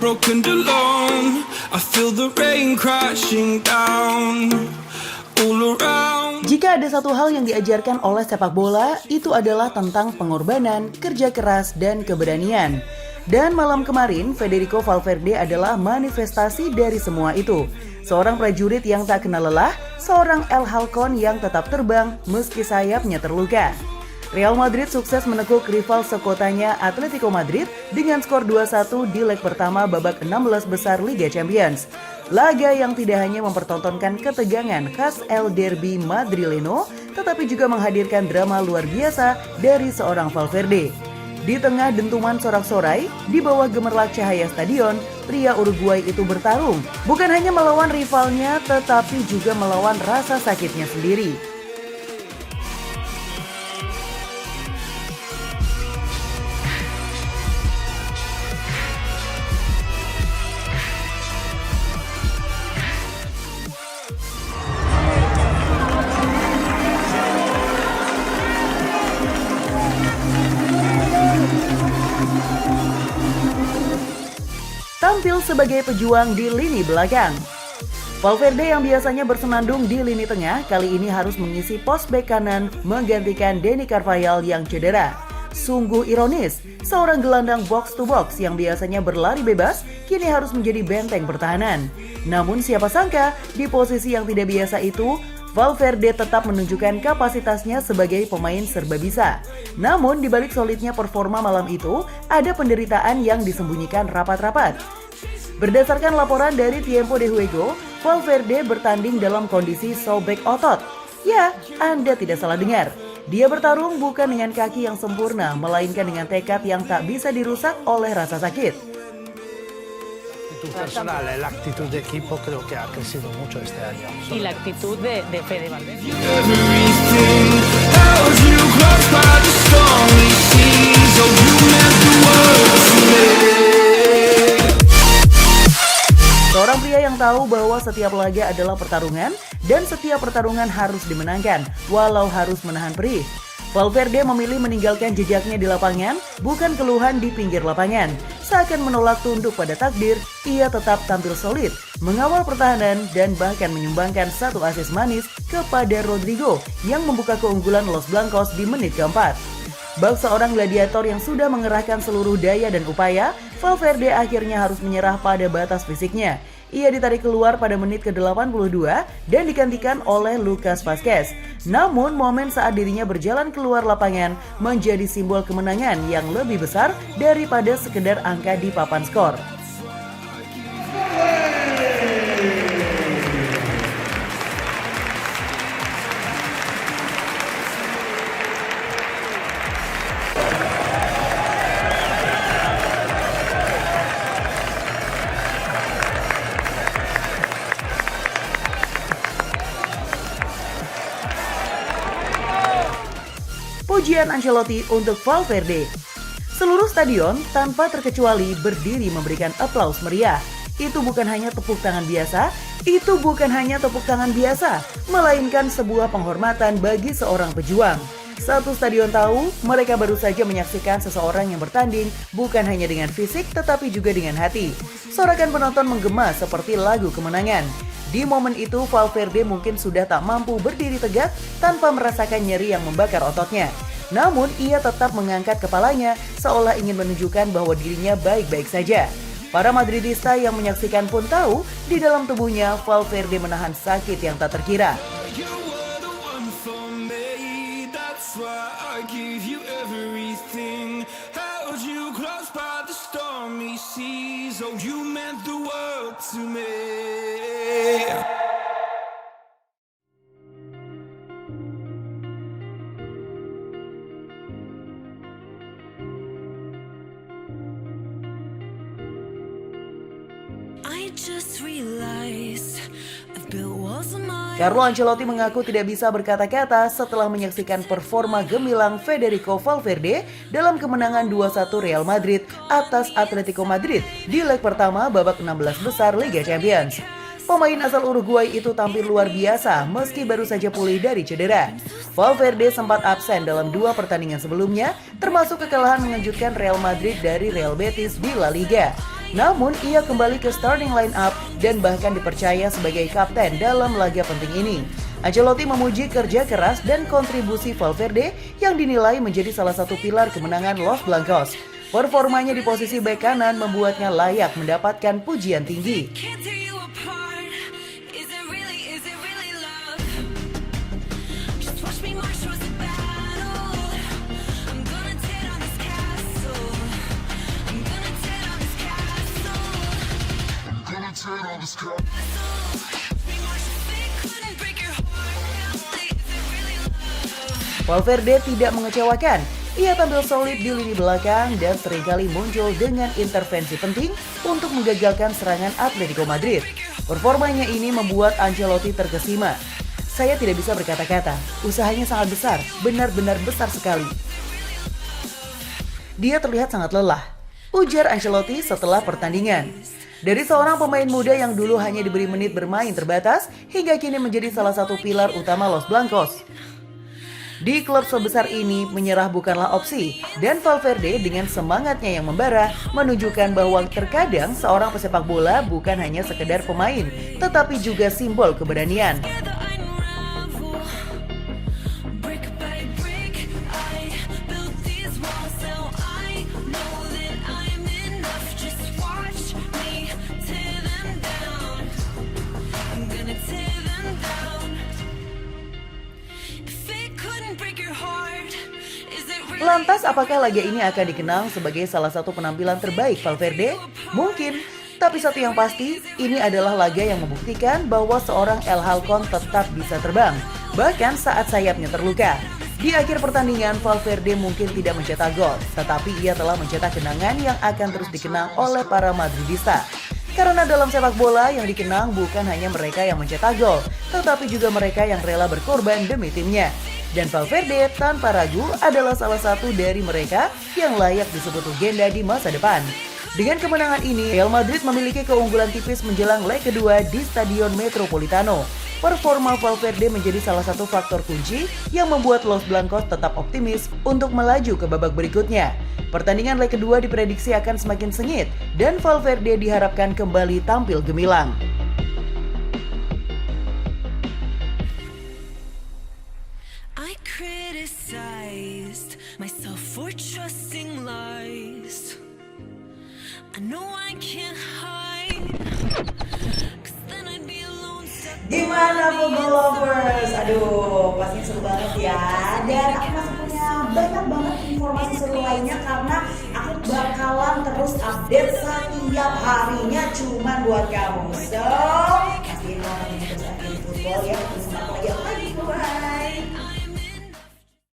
broken alone. I feel the rain crashing down all around. Jika ada satu hal yang diajarkan oleh sepak bola, itu adalah tentang pengorbanan, kerja keras, dan keberanian. Dan malam kemarin, Federico Valverde adalah manifestasi dari semua itu. Seorang prajurit yang tak kenal lelah, seorang El Halcon yang tetap terbang meski sayapnya terluka. Real Madrid sukses menekuk rival sekotanya Atletico Madrid dengan skor 2-1 di leg pertama babak 16 besar Liga Champions. Laga yang tidak hanya mempertontonkan ketegangan khas El Derby Madrileno, tetapi juga menghadirkan drama luar biasa dari seorang Valverde. Di tengah dentuman sorak-sorai, di bawah gemerlap cahaya stadion, pria Uruguay itu bertarung. Bukan hanya melawan rivalnya, tetapi juga melawan rasa sakitnya sendiri. Tampil sebagai pejuang di lini belakang. Valverde yang biasanya bersenandung di lini tengah, kali ini harus mengisi pos bek kanan menggantikan Dani Carvajal yang cedera. Sungguh ironis, seorang gelandang box to box yang biasanya berlari bebas, kini harus menjadi benteng pertahanan. Namun siapa sangka, di posisi yang tidak biasa itu, Valverde tetap menunjukkan kapasitasnya sebagai pemain serba bisa. Namun di balik solidnya performa malam itu, ada penderitaan yang disembunyikan rapat-rapat. Berdasarkan laporan dari Tiempo de Juego, Valverde bertanding dalam kondisi sobek otot. Ya, Anda tidak salah dengar. Dia bertarung bukan dengan kaki yang sempurna, melainkan dengan tekad yang tak bisa dirusak oleh rasa sakit. Personal, la actitud de equipo creo que ha crecido mucho este año. Y la actitud de Fede Valverde. Everything held you close by the stormy seas. Oh, you meant the world to me. Seorang pria yang tahu bahwa setiap laga adalah pertarungan dan setiap pertarungan harus dimenangkan, walau harus menahan perih. Valverde memilih meninggalkan jejaknya di lapangan, bukan keluhan di pinggir lapangan. Seakan menolak tunduk pada takdir, ia tetap tampil solid, mengawal pertahanan dan bahkan menyumbangkan satu assist manis kepada Rodrigo yang membuka keunggulan Los Blancos di menit keempat. Bak seorang gladiator yang sudah mengerahkan seluruh daya dan upaya, Valverde akhirnya harus menyerah pada batas fisiknya. Ia ditarik keluar pada menit ke-82 dan digantikan oleh Lucas Vazquez. Namun momen saat dirinya berjalan keluar lapangan menjadi simbol kemenangan yang lebih besar daripada sekedar angka di papan skor. Pujian Ancelotti untuk Valverde. Seluruh stadion tanpa terkecuali berdiri memberikan aplaus meriah. Itu bukan hanya tepuk tangan biasa, melainkan sebuah penghormatan bagi seorang pejuang. Satu stadion tahu, mereka baru saja menyaksikan seseorang yang bertanding bukan hanya dengan fisik tetapi juga dengan hati. Sorakan penonton menggema seperti lagu kemenangan. Di momen itu, Valverde mungkin sudah tak mampu berdiri tegak tanpa merasakan nyeri yang membakar ototnya. Namun, ia tetap mengangkat kepalanya seolah ingin menunjukkan bahwa dirinya baik-baik saja. Para Madridista yang menyaksikan pun tahu, di dalam tubuhnya Valverde menahan sakit yang tak terkira. You were the one for me. That's why I give you everything. Held you close by the stormy seas. Oh, you meant the world to me. Carlo Ancelotti mengaku tidak bisa berkata-kata setelah menyaksikan performa gemilang Federico Valverde dalam kemenangan 2-1 Real Madrid atas Atletico Madrid di leg pertama babak 16 besar Liga Champions. Pemain asal Uruguay itu tampil luar biasa meski baru saja pulih dari cedera. Valverde sempat absen dalam 2 pertandingan sebelumnya, termasuk kekalahan mengejutkan Real Madrid dari Real Betis di La Liga. Namun ia kembali ke starting line-up dan bahkan dipercaya sebagai kapten dalam laga penting ini. Ancelotti memuji kerja keras dan kontribusi Valverde yang dinilai menjadi salah satu pilar kemenangan Los Blancos. Performanya di posisi bek kanan membuatnya layak mendapatkan pujian tinggi. Can't tear you apart. Is it really love? Just watch me march towards the battle. I'm gonna tear down this castle. I'm gonna tear down this castle. I'm gonna tear down this castle. We march as they couldn't break your heart. Is it really love? Valverde tidak mengecewakan. Ia tampil solid di lini belakang dan seringkali muncul dengan intervensi penting untuk menggagalkan serangan Atletico Madrid. Performanya ini membuat Ancelotti terkesima. Saya tidak bisa berkata-kata, usahanya sangat besar, benar-benar besar sekali. Dia terlihat sangat lelah, ujar Ancelotti setelah pertandingan. Dari seorang pemain muda yang dulu hanya diberi menit bermain terbatas, hingga kini menjadi salah satu pilar utama Los Blancos. Di klub sebesar ini, menyerah bukanlah opsi, dan Valverde dengan semangatnya yang membara menunjukkan bahwa terkadang seorang pesepak bola bukan hanya sekedar pemain, tetapi juga simbol keberanian. Together I unravel. Brick by brick, I built these walls. Now I know that I'm enough. Just watch me tear them down. I'm gonna tear them down. If it couldn't break your heart, is it really? Lantas apakah laga ini akan dikenang sebagai salah satu penampilan terbaik Valverde? Mungkin, tapi satu yang pasti, ini adalah laga yang membuktikan bahwa seorang El Halcón tetap bisa terbang, bahkan saat sayapnya terluka. Di akhir pertandingan, Valverde mungkin tidak mencetak gol, tetapi ia telah mencetak kenangan yang akan terus dikenang oleh para Madridista. Karena dalam sepak bola yang dikenang bukan hanya mereka yang mencetak gol, tetapi juga mereka yang rela berkorban demi timnya. Dan Valverde tanpa ragu adalah salah satu dari mereka yang layak disebut legenda di masa depan. Dengan kemenangan ini, Real Madrid memiliki keunggulan tipis menjelang leg kedua di Stadion Metropolitano. Performa Valverde menjadi salah satu faktor kunci yang membuat Los Blancos tetap optimis untuk melaju ke babak berikutnya. Pertandingan leg kedua diprediksi akan semakin sengit dan Valverde diharapkan kembali tampil gemilang. I criticized myself for trusting lies. I know I can't hide, 'cause then I'd be alone, stuck. Gimana football lovers? Aduh, pastinya seru banget ya. Dan aku masih punya banyak banget informasi seru lainnya karena aku bakalan terus update setiap harinya cuman buat kamu. So, pastiin banget ini terus football ya. Terus lagi. Bye.